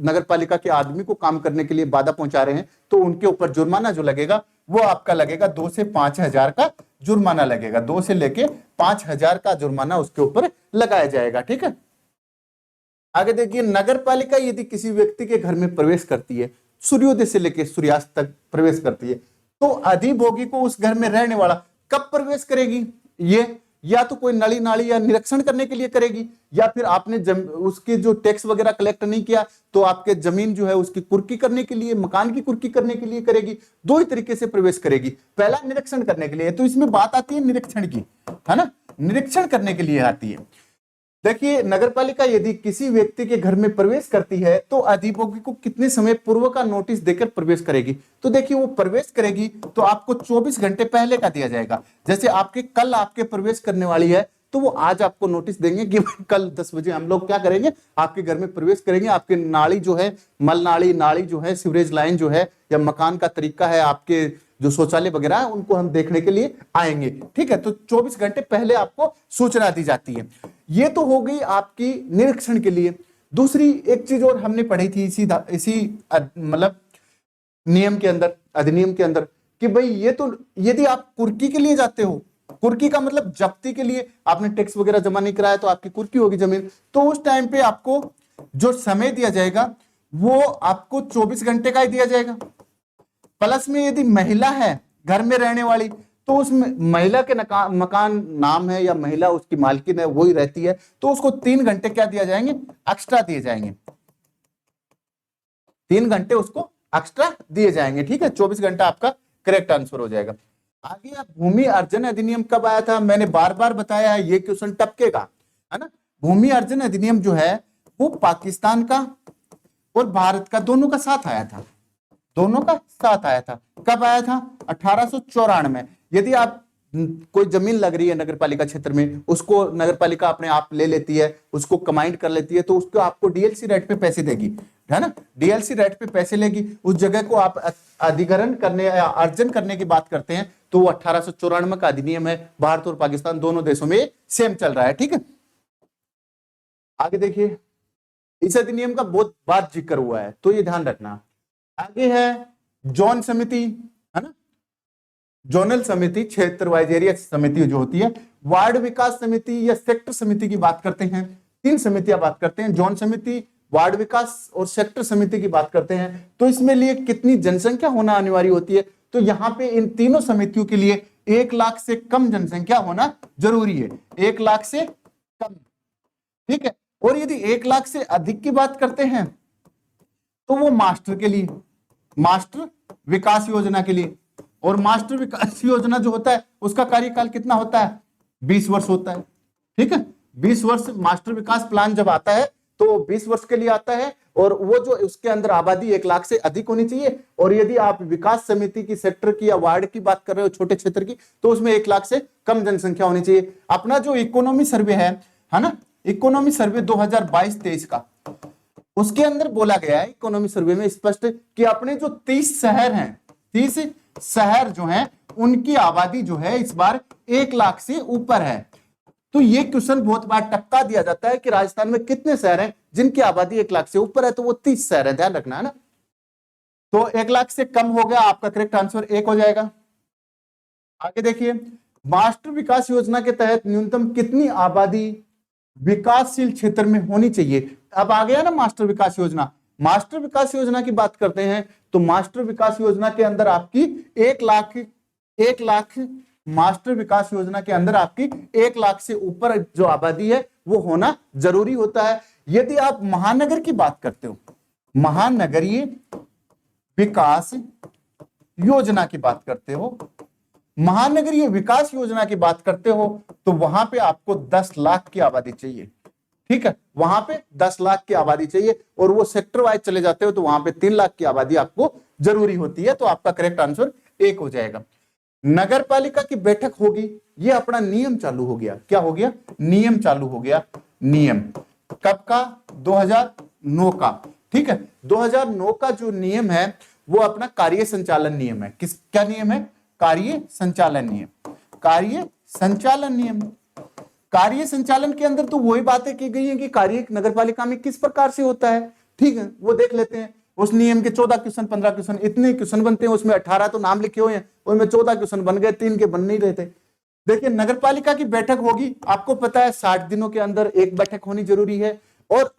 नगर पालिका के आदमी को काम करने के लिए बाधा पहुंचा रहे हैं, तो उनके ऊपर जुर्माना जो लगेगा वो आपका लगेगा 2 से 5000 का जुर्माना लगेगा, 2 से लेके 5000 का जुर्माना उसके ऊपर लगाया जाएगा, ठीक है। आगे देखिए, नगर पालिका यदि किसी व्यक्ति के घर में प्रवेश करती है, सूर्योदय से लेकर सूर्यास्त तक प्रवेश करती है, तो अधिभोगी को उस घर में रहने वाला कब प्रवेश करेगी, ये या तो कोई नली नाली या निरीक्षण करने के लिए करेगी, या फिर आपने उसके जो टैक्स वगैरह कलेक्ट नहीं किया तो आपके जमीन जो है उसकी कुर्की करने के लिए, मकान की कुर्की करने के लिए करेगी। दो ही तरीके से प्रवेश करेगी, पहला निरीक्षण करने के लिए, तो इसमें बात आती है निरीक्षण की, है ना, निरीक्षण करने के लिए आती है। देखिए, नगरपालिका यदि किसी व्यक्ति के घर में प्रवेश करती है तो अधिभोगी को कितने समय पूर्व का नोटिस देकर प्रवेश करेगी। तो देखिए, वो प्रवेश करेगी तो आपको 24 घंटे पहले का दिया जाएगा। जैसे आपके कल आपके प्रवेश करने वाली है तो वो आज आपको नोटिस देंगे कि कल 10 बजे हम लोग क्या करेंगे, आपके घर में प्रवेश करेंगे। आपके नाली जो है, मल नाली, नाली जो है, सीवरेज लाइन जो है, या मकान का तरीका है, आपके जो शौचालय वगैरह है, उनको हम देखने के लिए आएंगे। ठीक है, तो 24 घंटे पहले आपको सूचना दी जाती है। ये तो हो गई आपकी निरीक्षण के लिए। दूसरी एक चीज और हमने पढ़ी थी इसी मतलब नियम के अंदर, अधिनियम के अंदर, कि भाई ये तो यदि आप कुर्की के लिए जाते हो, कुर्की का मतलब जब्ती के लिए, आपने टैक्स वगैरह जमा नहीं कराया तो आपकी कुर्की होगी जमीन, तो उस टाइम पे आपको जो समय दिया जाएगा वो आपको 24 घंटे का ही दिया जाएगा। प्लस में यदि महिला है घर में रहने वाली, तो उस महिला के मकान नाम है या महिला उसकी मालकिन है वही रहती है, तो उसको 3 घंटे क्या दिया जाएंगे, एक्स्ट्रा दिए जाएंगे। 3 घंटे उसको एक्स्ट्रा दिए जाएंगे। ठीक है, 24 घंटा आपका करेक्ट आंसर हो जाएगा। आगे आप भूमि अर्जन अधिनियम कब आया था, मैंने बार बार बताया है, ये क्वेश्चन टपकेगा, है ना। भूमि अर्जन अधिनियम जो है वो पाकिस्तान का और भारत का दोनों का साथ आया था, दोनों का साथ आया था। कब आया था, 1894 में। यदि आप कोई जमीन लग रही है नगरपालिका क्षेत्र में, उसको नगरपालिका अपने आप ले लेती है, उसको कमांड कर लेती है, तो उसको आपको डीएलसी रेट पे पैसे देगी, है ना। डीएलसी रेट पे पैसे लेगी, उस जगह को आप अधिग्रहण करने या अर्जन करने की बात करते हैं, तो वो 1894 का अधिनियम है। भारत और पाकिस्तान दोनों देशों में सेम चल रहा है। ठीक है, आगे देखिए, इस अधिनियम का बहुत बार जिक्र हुआ है, तो ये ध्यान रखना। आगे है जोन समिति, है ना, जोनल समिति, क्षेत्र वाइज एरिया समिति जो होती है, वार्ड विकास समिति या सेक्टर समिति की बात करते हैं। 3 समितियां बात करते हैं, जोन समिति, वार्ड विकास और सेक्टर समिति की बात करते हैं। तो इसमें लिए कितनी जनसंख्या होना अनिवार्य होती है, तो यहाँ पे इन तीनों समितियों के लिए 1 लाख से कम जनसंख्या होना जरूरी है, 1 लाख से कम। ठीक है, और यदि 1 लाख से अधिक की बात करते हैं तो वो मास्टर के लिए, मास्टर विकास योजना के लिए। और मास्टर विकास योजना जो होता है उसका कार्यकाल कितना होता है, 20 वर्ष होता है। ठीक है, 20 वर्ष मास्टर विकास प्लान जब आता है तो 20 वर्ष के लिए आता है, और वो जो उसके अंदर आबादी 1 लाख से अधिक होनी चाहिए। और यदि आप विकास समिति की, सेक्टर की या वार्ड की बात कर रहे हो, छोटे क्षेत्र की, तो उसमें 1 लाख से कम जनसंख्या होनी चाहिए। अपना जो इकोनॉमी सर्वे है ना, इकोनॉमी सर्वे 2022-23 का, उसके अंदर बोला गया है, इकोनॉमी सर्वे में स्पष्ट, कि अपने जो 30 शहर हैं, 30 शहर जो हैं, उनकी आबादी जो है इस बार 1 लाख से ऊपर है। तो ये क्वेश्चन बहुत बार टपका दिया जाता है कि राजस्थान में कितने शहर हैं जिनकी आबादी 1 लाख से ऊपर है, तो वो 30 शहर है, ध्यान रखना, है ना। तो 1 लाख से कम हो गया, आपका करेक्ट आंसर 1 हो जाएगा। आगे देखिए, मास्टर विकास योजना के तहत न्यूनतम कितनी आबादी विकासशील क्षेत्र में होनी चाहिए। अब आ गया ना मास्टर विकास योजना। मास्टर विकास योजना की बात करते हैं तो मास्टर विकास योजना के अंदर आपकी 1 लाख मास्टर विकास योजना के अंदर आपकी 1 लाख से ऊपर जो आबादी है वो होना जरूरी होता है। यदि आप महानगर की बात करते हो, महानगरीय विकास योजना की बात करते हो, महानगरीय विकास योजना की बात करते हो, तो वहां पे आपको 10 लाख की आबादी चाहिए। ठीक है, वहां पे 10 लाख की आबादी चाहिए, और वो सेक्टर वाइज चले जाते हो तो वहां पे 3 लाख की आबादी आपको जरूरी होती है। तो आपका करेक्ट आंसर 1 हो जाएगा। नगर पालिका की बैठक होगी, ये अपना नियम चालू हो गया। क्या हो गया, नियम चालू हो गया। नियम कब का, 2009 का। ठीक है, 2009 का जो नियम है वो अपना कार्य संचालन नियम है। क्या नियम है, कार्य संचालन नियम। कार्य संचालन नियम, कार्य संचालन के अंदर तो वही बातें की गई हैं कि कार्य नगरपालिका में किस प्रकार से होता है। ठीक है, वो देख लेते हैं। उस नियम के 14 क्वेश्चन, 15 क्वेश्चन, इतने क्वेश्चन बनते हैं। उसमें 18 तो नाम लिखे हुए हैं, उनमें 14 क्वेश्चन बन गए, 3 के बन नहीं रहे थे। देखिए, नगरपालिका की बैठक होगी, आपको पता है 60 दिनों के अंदर 1 बैठक होनी जरूरी है, और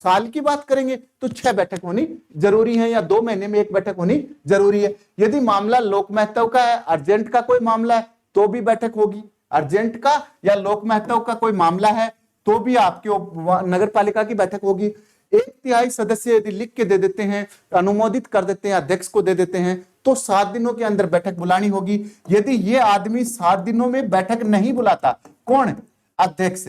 साल की बात करेंगे तो 6 बैठक होनी जरूरी है, या 2 महीने में 1 बैठक होनी जरूरी है। यदि मामला लोक महत्व का है, अर्जेंट का कोई मामला है, तो भी बैठक होगी। अर्जेंट का या लोक महत्व का कोई मामला है तो भी आपके नगरपालिका की बैठक होगी। 1/3 सदस्य यदि लिख के दे देते हैं, अनुमोदित कर देते हैं, अध्यक्ष को दे देते हैं, तो 7 दिनों के अंदर बैठक बुलानी होगी। यदि ये आदमी 7 दिनों में बैठक नहीं बुलाता, कौन, अध्यक्ष,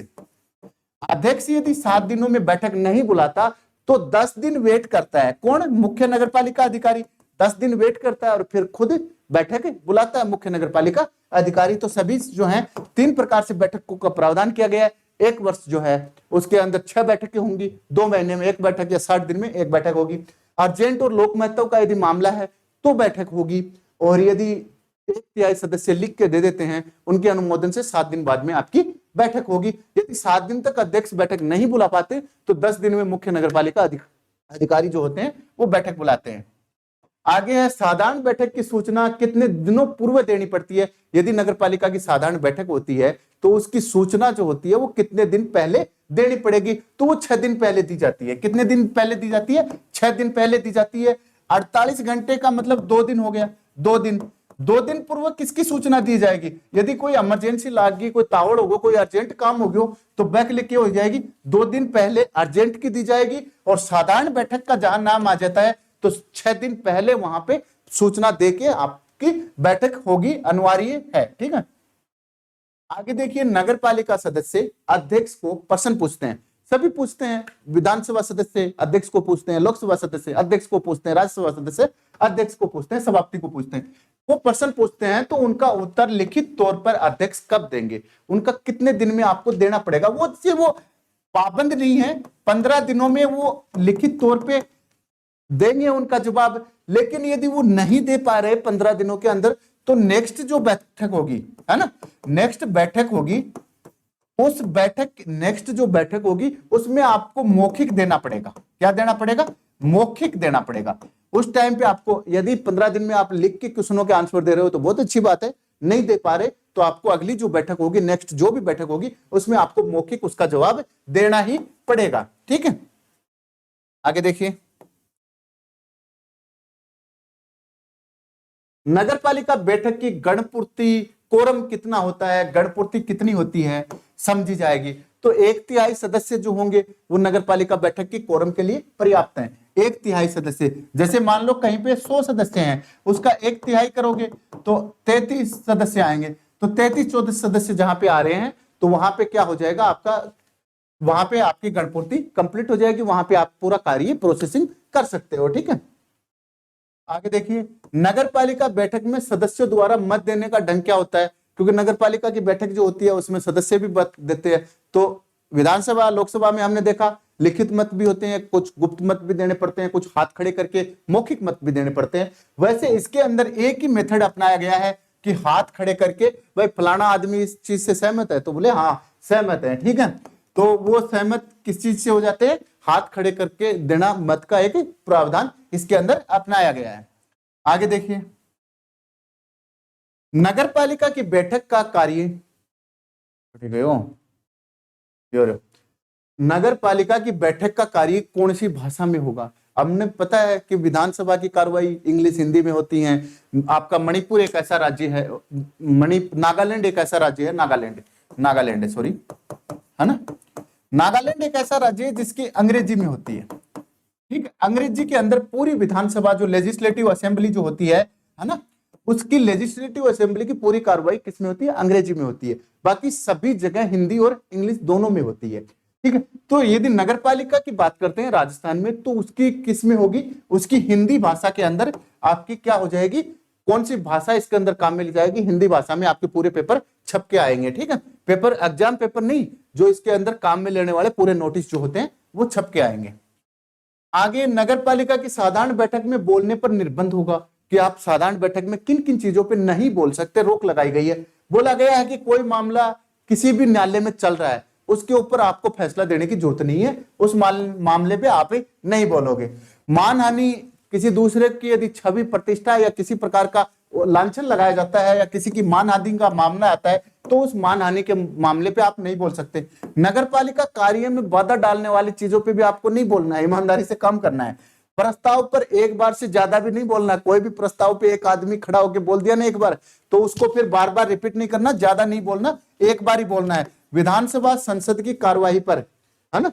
अध्यक्ष यदि 7 दिनों में बैठक नहीं बुलाता तो 10 दिन वेट करता है। कौन? मुख्य नगरपालिका अधिकारी 10 दिन वेट करता है और फिर खुद बैठक बुलाता है मुख्य नगरपालिका अधिकारी। तो सभी जो है 3 प्रकार से बैठकों का प्रावधान किया गया है। 1 वर्ष जो है उसके अंदर 6 बैठकें होंगी, 2 महीने में 1 बैठक या 60 दिन में 1 बैठक होगी। अर्जेंट और लोक महत्व का यदि मामला है तो बैठक होगी, और यदि 1/3 सदस्य लिख के दे देते हैं उनके अनुमोदन से 7 दिन बाद में आपकी बैठक होगी। यदि 7 दिन तक अध्यक्ष बैठक नहीं बुला पाते तो 10 दिन में मुख्य नगरपालिका अधिकारी जो होते हैं वो बैठक बुलाते हैं। आगे है साधारण बैठक की सूचना कितने दिनों पूर्व देनी पड़ती है। यदि नगरपालिका की साधारण बैठक होती है तो उसकी सूचना जो होती है वो कितने दिन पहले देनी पड़ेगी, तो वो 6 दिन पहले दी जाती है। कितने दिन पहले दी जाती है? 6 दिन पहले दी जाती है। 48 घंटे का मतलब 2 दिन हो गया। 2 दिन पूर्व किसकी सूचना दी जाएगी? यदि कोई इमरजेंसी लाग गई, कोई तावड़ होगा, कोई अर्जेंट काम हो गया तो बैक लिखे हो जाएगी 2 दिन पहले अर्जेंट की दी जाएगी। और साधारण बैठक का जहां नाम आ जाता है तो 6 दिन पहले वहां पे सूचना देके आपकी बैठक होगी, अनिवार्य है। ठीक है, आगे देखिए, नगरपालिका सदस्य अध्यक्ष को प्रश्न पूछते हैं। सभी पूछते हैं, विधानसभा सदस्य अध्यक्ष को पूछते हैं, लोकसभा सदस्य अध्यक्ष को पूछते हैं, राज्यसभा सदस्य अध्यक्ष को पूछते हैं, सभापति को पूछते हैं। वो प्रश्न पूछते हैं तो उनका उत्तर लिखित तौर पर अध्यक्ष कब देंगे, उनका कितने दिन में आपको देना पड़ेगा, वो पाबंद नहीं है। 15 दिनों में वो लिखित तौर पे देंगे उनका जवाब। लेकिन यदि वो नहीं दे पा रहे 15 दिनों के अंदर तो नेक्स्ट जो बैठक होगी, है ना, नेक्स्ट बैठक होगी, उस नेक्स्ट जो बैठक होगी उसमें आपको मौखिक देना पड़ेगा। क्या देना पड़ेगा? मौखिक देना पड़ेगा। उस टाइम पे आपको, यदि 15 दिन में आप लिख के क्वेश्चनों के आंसर दे रहे हो तो बहुत अच्छी बात है। नहीं दे पा रहे तो आपको अगली जो बैठक होगी, नेक्स्ट जो भी बैठक होगी उसमें आपको मौखिक उसका जवाब देना ही पड़ेगा। ठीक है, आगे देखिए, नगरपालिका बैठक की गणपूर्ति कोरम कितना होता है, गणपूर्ति कितनी होती है समझी जाएगी। तो 1/3 सदस्य जो होंगे वो नगरपालिका बैठक की कोरम के लिए पर्याप्त हैं। 1/3 सदस्य, जैसे मान लो कहीं पे 100 सदस्य हैं, उसका 1/3 करोगे तो 33 सदस्य आएंगे। तो 33-34 सदस्य जहां पे आ रहे हैं तो वहां पे क्या हो जाएगा आपका, वहां पे आपकी गणपूर्ति कंप्लीट हो जाएगी, वहां पे आप पूरा कार्य प्रोसेसिंग कर सकते हो। ठीक है, आगे देखिए, नगरपालिका बैठक में सदस्यों द्वारा मत देने का ढंग क्या होता है। क्योंकि नगरपालिका की बैठक जो होती है उसमें सदस्य भी मत देते हैं। तो विधानसभा, लोकसभा में हमने देखा लिखित मत भी होते हैं, कुछ गुप्त मत भी देने पड़ते हैं, कुछ हाथ खड़े करके मौखिक मत भी देने पड़ते हैं। वैसे इसके अंदर एक ही मेथड अपनाया गया है कि हाथ खड़े करके, भाई फलाना आदमी इस चीज से सहमत है तो बोले हाँ सहमत है। ठीक है, तो वो सहमत किस चीज से हो जाते हैं? हाथ खड़े करके देना मत का एक प्रावधान इसके अंदर अपनाया गया है। आगे देखिए, नगरपालिका की बैठक का कार्य, नगरपालिका की बैठक का कार्य कौन सी भाषा में होगा। हमने पता है कि विधानसभा की कार्रवाई इंग्लिश हिंदी में होती है। आपका मणिपुर एक ऐसा राज्य है, नागालैंड एक ऐसा राज्य है, नागालैंड सॉरी, है ना, नागालैंड एक ऐसा राज्य है जिसकी अंग्रेजी में होती है। ठीक है, अंग्रेजी के अंदर पूरी विधानसभा जो लेजिस्लेटिव असेंबली जो होती है ना, उसकी लेजिस्लेटिव असेंबली की पूरी कार्रवाई किसमें होती है? अंग्रेजी में होती है। बाकी सभी जगह हिंदी और इंग्लिश दोनों में होती है। ठीक है, तो यदि नगरपालिका की बात करते हैं राजस्थान में तो उसकी किस में होगी? उसकी हिंदी भाषा के अंदर आपकी क्या हो जाएगी, कौन सी भाषा इसके अंदर काम में ली जाएगी? हिंदी भाषा में आपके पूरे पेपर छप के आएंगे। ठीक है, पेपर एग्जाम पेपर नहीं, जो इसके अंदर काम में लेने वाले पूरे नोटिस जो होते हैं वो छप के आएंगे। आगे, नगरपालिका की साधारण बैठक में बोलने पर निर्बंध होगा कि आप साधारण बैठक में किन किन चीजों पे नहीं बोल सकते, रोक लगाई गई है। बोला गया है कि कोई मामला किसी भी न्यायालय में चल रहा है उसके ऊपर आपको फैसला देने की जरूरत नहीं है, उस मामले पे आप नहीं बोलोगे। मानहानि, किसी दूसरे की यदि छवि प्रतिष्ठा या किसी प्रकार का लांछन लगाया जाता है या किसी की मानहानि का मामला आता है तो उस मानहानि के मामले पे आप नहीं बोल सकते। नगरपालिका कार्य में बाधा डालने वाली चीजों पे भी आपको नहीं बोलना है, ईमानदारी से काम करना है। प्रस्ताव पर एक बार से ज्यादा भी नहीं बोलना है। कोई भी प्रस्ताव पे एक आदमी खड़ा होकर बोल दिया ना एक बार, तो उसको फिर बार बार रिपीट नहीं करना, ज्यादा नहीं बोलना, एक बार ही बोलना है। विधानसभा संसद की कार्यवाही पर, है ना,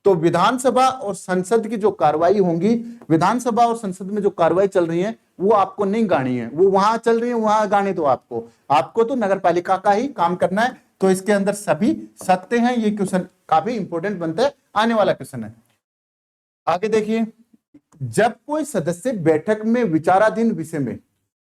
तो विधानसभा और संसद की जो कार्रवाई होंगी, विधानसभा और संसद में जो कार्रवाई चल रही है वो आपको नहीं गानी है, वो वहां चल रही है वहां गाने दो आपको तो नगरपालिका का ही काम करना है। तो इसके अंदर सभी सत्य हैं। ये क्वेश्चन काफी इंपॉर्टेंट बनता है, आने वाला क्वेश्चन है। आगे देखिए, जब कोई सदस्य बैठक में विचाराधीन विषय में,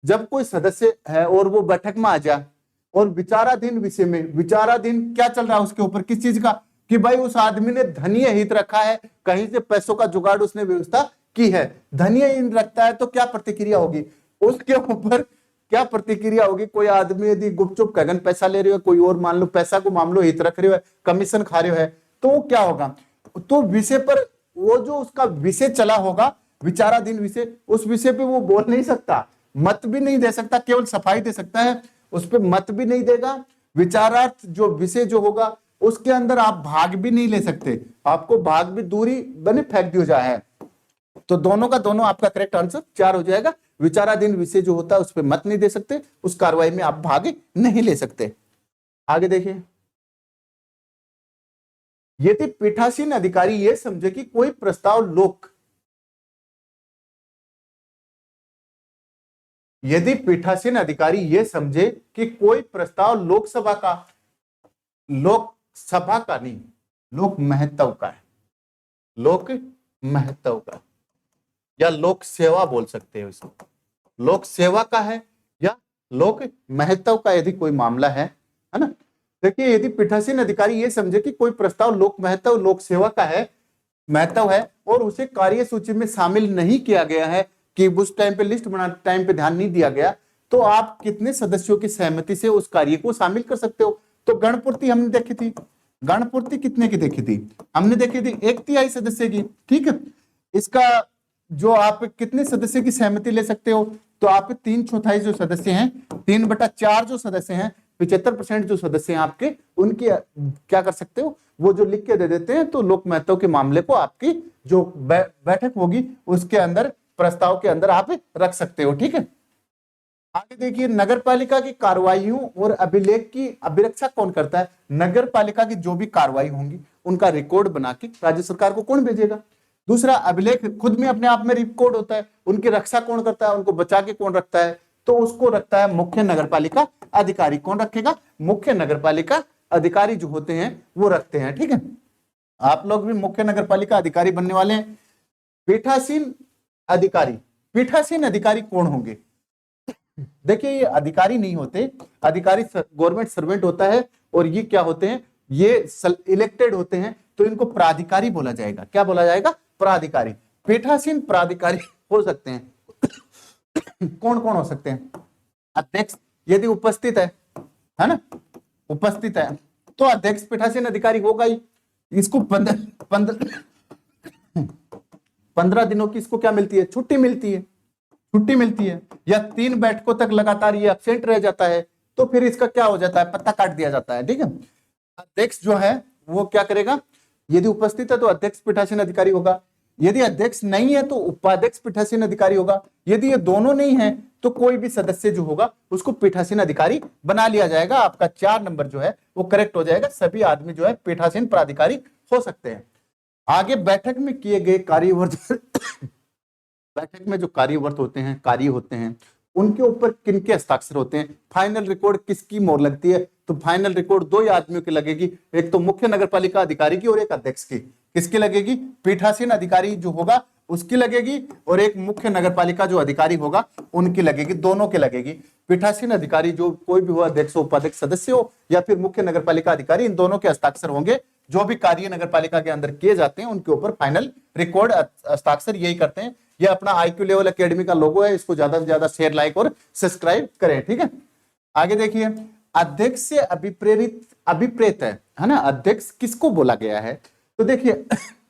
जब कोई सदस्य है और वो बैठक में आ जाए और विचाराधीन विषय में, विचाराधीन क्या चल रहा है उसके ऊपर, किस चीज का, कि भाई उस आदमी ने धनीय हित रखा है, कहीं से पैसों का जुगाड़ उसने व्यवस्था की है, धनीय हित रखता है, तो क्या प्रतिक्रिया होगी उसके ऊपर, क्या प्रतिक्रिया होगी। कोई आदमी यदि गुपचुप कगन पैसा ले रहे हो, कोई और मान लो पैसा को मामलो हित रख रहे हो, कमीशन खा रहे हो, तो क्या होगा। तो विषय पर वो जो उसका विषय चला होगा, विचाराधीन विषय, उस विषय पे वो बोल नहीं सकता, मत भी नहीं दे सकता, केवल सफाई दे सकता है, उस पर मत भी नहीं देगा। विचारार्थ जो विषय जो होगा उसके अंदर आप भाग भी नहीं ले सकते, आपको भाग भी दूरी बने फेंक दिया जाए है। तो दोनों का दोनों आपका करेक्ट आंसर 4 हो जाएगा। विचाराधीन विषय जो होता है उस पर मत नहीं दे सकते, उस कार्रवाई में आप भाग नहीं ले सकते। आगे देखिए, यदि पीठासीन अधिकारी यह समझे कि कोई प्रस्ताव यदि पीठासीन अधिकारी यह समझे कि कोई प्रस्ताव लोकसभा का नहीं, लोक महत्व का है, लोक महत्व का या लोक सेवा बोल सकते हो इसको, लोक सेवा का है या लोक महत्व का यदि कोई मामला है ना। देखिए, यदि पीठासीन अधिकारी ये समझे कि कोई प्रस्ताव लोक महत्व, लोक सेवा का है, महत्व है, और उसे कार्य सूची में शामिल नहीं किया गया है, कि उस टाइम पे लिस्ट बनाते टाइम पे ध्यान नहीं दिया गया, तो आप कितने सदस्यों की सहमति से उस कार्य को शामिल कर सकते हो। तो गणपूर्ति हमने देखी थी, गणपूर्ति कितने की देखी थी, हमने देखी थी 1/3 सदस्य की, ठीक है। इसका जो आप कितने सदस्य की सहमति ले सकते हो, तो आप 3/4 जो सदस्य हैं, 3/4 जो सदस्य हैं, 75% जो सदस्य हैं आपके, उनकी क्या कर सकते हो, वो जो लिख के दे देते हैं, तो लोक महत्व के मामले को आपकी जो बैठक होगी उसके अंदर, प्रस्ताव के अंदर आप रख सकते हो, ठीक है। आगे देखिए, नगरपालिका की कार्रवाइयों और अभिलेख की अभिरक्षा कौन करता है। नगरपालिका की जो भी कार्रवाई होंगी उनका रिकॉर्ड बना के राज्य सरकार को कौन भेजेगा। दूसरा, अभिलेख खुद में अपने आप में रिकॉर्ड होता है, उनकी रक्षा कौन करता है, उनको बचा के कौन रखता है, तो उसको रखता है मुख्य नगरपालिका अधिकारी। कौन रखेगा, मुख्य नगरपालिका अधिकारी जो होते हैं वो रखते हैं, ठीक है। आप लोग भी मुख्य नगरपालिका अधिकारी बनने वाले हैं। पीठासीन अधिकारी, पीठासीन अधिकारी कौन होंगे। देखिए, ये अधिकारी नहीं होते, अधिकारी गवर्नमेंट सर्वेंट होता है, और ये क्या होते हैं, ये इलेक्टेड होते हैं, तो इनको प्राधिकारी बोला जाएगा। क्या बोला जाएगा, प्राधिकारी। पीठासीन प्राधिकारी हो सकते हैं कौन कौन हो सकते हैं, अध्यक्ष यदि उपस्थित है ना, उपस्थित है, तो अध्यक्ष पीठासीन अधिकारी होगा ही। इसको 15 दिनों की इसको क्या मिलती है, छुट्टी मिलती है, छुट्टी मिलती है, या 3 बैठकों तक लगातार ये एब्सेंट रह जाता है, तो फिर इसका क्या हो जाता है, पत्ता काट दिया जाता है, ठीक है। अध्यक्ष जो है वो क्या करेगा, यदि उपस्थित है तो अध्यक्ष पीठासीन अधिकारी होगा, यदि अध्यक्ष नहीं है तो उपाध्यक्ष पीठासीन अधिकारी होगा, यदि ये दोनों नहीं है तो कोई भी सदस्य जो होगा उसको पीठासीन अधिकारी बना लिया जाएगा। आपका 4 नंबर जो है वो करेक्ट हो जाएगा, सभी आदमी जो है पीठासीन प्राधिकारी हो सकते हैं। आगे, बैठक में किए गए कार्यवर्त बैठक में जो कार्यवर्त होते हैं, कार्य होते हैं, उनके ऊपर किनके हस्ताक्षर होते हैं। फाइनल रिकॉर्ड किसकी मोहर लगती है, तो फाइनल रिकॉर्ड 2 ही आदमियों की लगेगी, एक तो मुख्य नगरपालिका अधिकारी की और एक अध्यक्ष की। किसकी लगेगी, पीठासीन अधिकारी जो होगा उसकी लगेगी, और एक मुख्य नगरपालिका जो अधिकारी होगा उनकी लगेगी, दोनों की लगेगी। पीठासीन अधिकारी जो कोई भी हो, अध्यक्ष हो, उपाध्यक्ष, सदस्य हो, या फिर मुख्य नगरपालिका अधिकारी, इन दोनों के हस्ताक्षर होंगे। जो भी कार्य नगरपालिका के अंदर किए जाते हैं उनके ऊपर फाइनल रिकॉर्ड हस्ताक्षर यही करते हैं। ये अपना IQ लेवल एकेडमी का लोगो है, इसको ज्यादा से ज्यादा शेयर, लाइक और सब्सक्राइब करें, ठीक है। आगे देखिए, अध्यक्ष से अभिप्रेत है ना, अध्यक्ष किसको बोला गया है, तो देखिए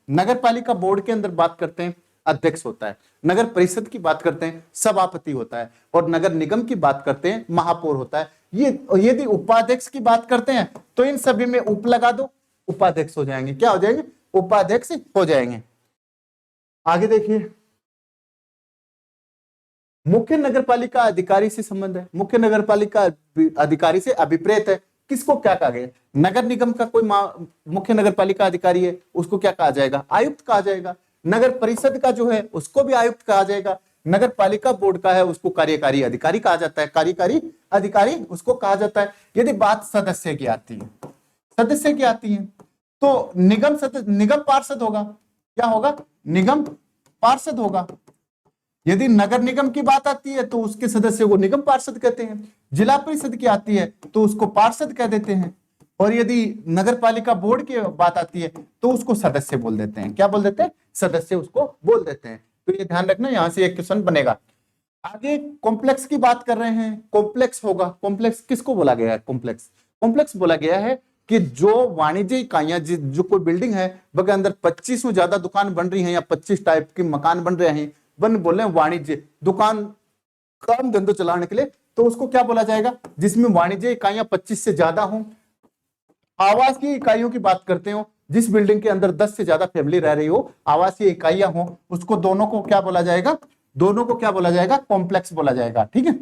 नगरपालिका बोर्ड के अंदर बात करते हैं अध्यक्ष होता है, नगर परिषद की बात करते हैं सभापति होता है, और नगर निगम की बात करते हैं महापौर होता है। ये यदि उपाध्यक्ष की बात करते हैं तो इन सभी में उप लगा दो, उपाध्यक्ष हो जाएंगे। क्या हो जाएंगे, उपाध्यक्ष हो जाएंगे। आगे देखिए, मुख्य नगरपालिका अधिकारी से संबंध है, मुख्य नगरपालिका अधिकारी से अभिप्रेत है, किसको क्या कहा गया। नगर निगम का कोई मुख्य नगरपालिका अधिकारी है, उसको क्या कहा जाएगा, आयुक्त कहा जाएगा। नगर परिषद का जो है उसको भी आयुक्त कहा जाएगा। नगर पालिका बोर्ड का है उसको कार्यकारी अधिकारी कहा जाता है, कार्यकारी अधिकारी उसको कहा जाता है। यदि बात सदस्य की आती है, सदस्य की आती है तो निगम पार्षद होगा। क्या होगा? निगम पार्षद होगा। यदि नगर निगम की बात आती है तो उसके सदस्य को निगम पार्षद कहते हैं। जिला परिषद की आती है तो उसको पार्षद कह देते हैं। और यदि नगर पालिका बोर्ड की बात आती है तो उसको सदस्य बोल देते हैं। क्या बोल देते हैं? सदस्य उसको बोल देते हैं। तो ये ध्यान रखना, यहां से एक क्वेश्चन बनेगा। आगे कॉम्प्लेक्स की बात कर रहे हैं। कॉम्प्लेक्स होगा, कॉम्प्लेक्स किसको बोला गया है? कॉम्प्लेक्स, कॉम्प्लेक्स बोला गया है कि जो वाणिज्य इकाइयां, जो कोई बिल्डिंग है वह अंदर 25 से ज्यादा दुकान बन रही है या 25 टाइप के मकान बन रहे हैं, वन बोले वाणिज्य दुकान, काम धंधो चलाने के लिए, तो उसको क्या बोला जाएगा? जिसमें वाणिज्य इकाइयां 25 से ज्यादा हों। आवासीय इकाइयों की बात करते हो, जिस बिल्डिंग के अंदर 10 से ज्यादा फैमिली रह रही हो, आवासीय इकाइयां हो, उसको दोनों को क्या बोला जाएगा? दोनों को क्या बोला जाएगा? कॉम्प्लेक्स बोला जाएगा। ठीक है।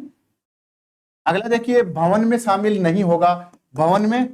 अगला देखिए, भवन में शामिल नहीं होगा। भवन में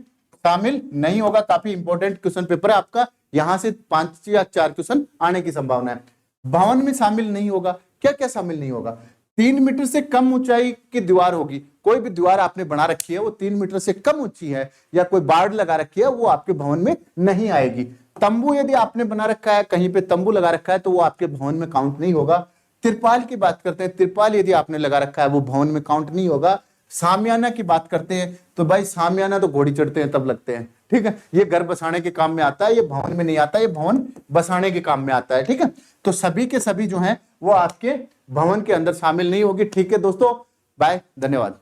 शामिल नहीं होगा, काफी इंपॉर्टेंट क्वेश्चन पेपर है आपका, यहां से 5 या 4 क्वेश्चन आने की संभावना है। भवन में शामिल नहीं होगा, क्या क्या शामिल नहीं होगा? 3 मीटर से कम ऊंचाई की दीवार होगी। कोई भी दीवार आपने बना रखी है वो 3 मीटर से कम ऊंची है, या कोई बाड़ लगा रखी है, वो आपके भवन में नहीं आएगी। तंबू यदि आपने बना रखा है, कहीं पे तंबू लगा रखा है, तो वो आपके भवन में काउंट नहीं होगा। तिरपाल की बात करते हैं, तिरपाल यदि आपने लगा रखा है वो भवन में काउंट नहीं होगा। सामियाना की बात करते हैं तो भाई सामियाना तो घोड़ी चढ़ते हैं तब लगते हैं। ठीक है, ये घर बसाने के काम में आता है, ये भवन में नहीं आता, ये भवन बसाने के काम में आता है। ठीक है, तो सभी के सभी जो हैं वो आपके भवन के अंदर शामिल नहीं होगी। ठीक है दोस्तों, बाय, धन्यवाद।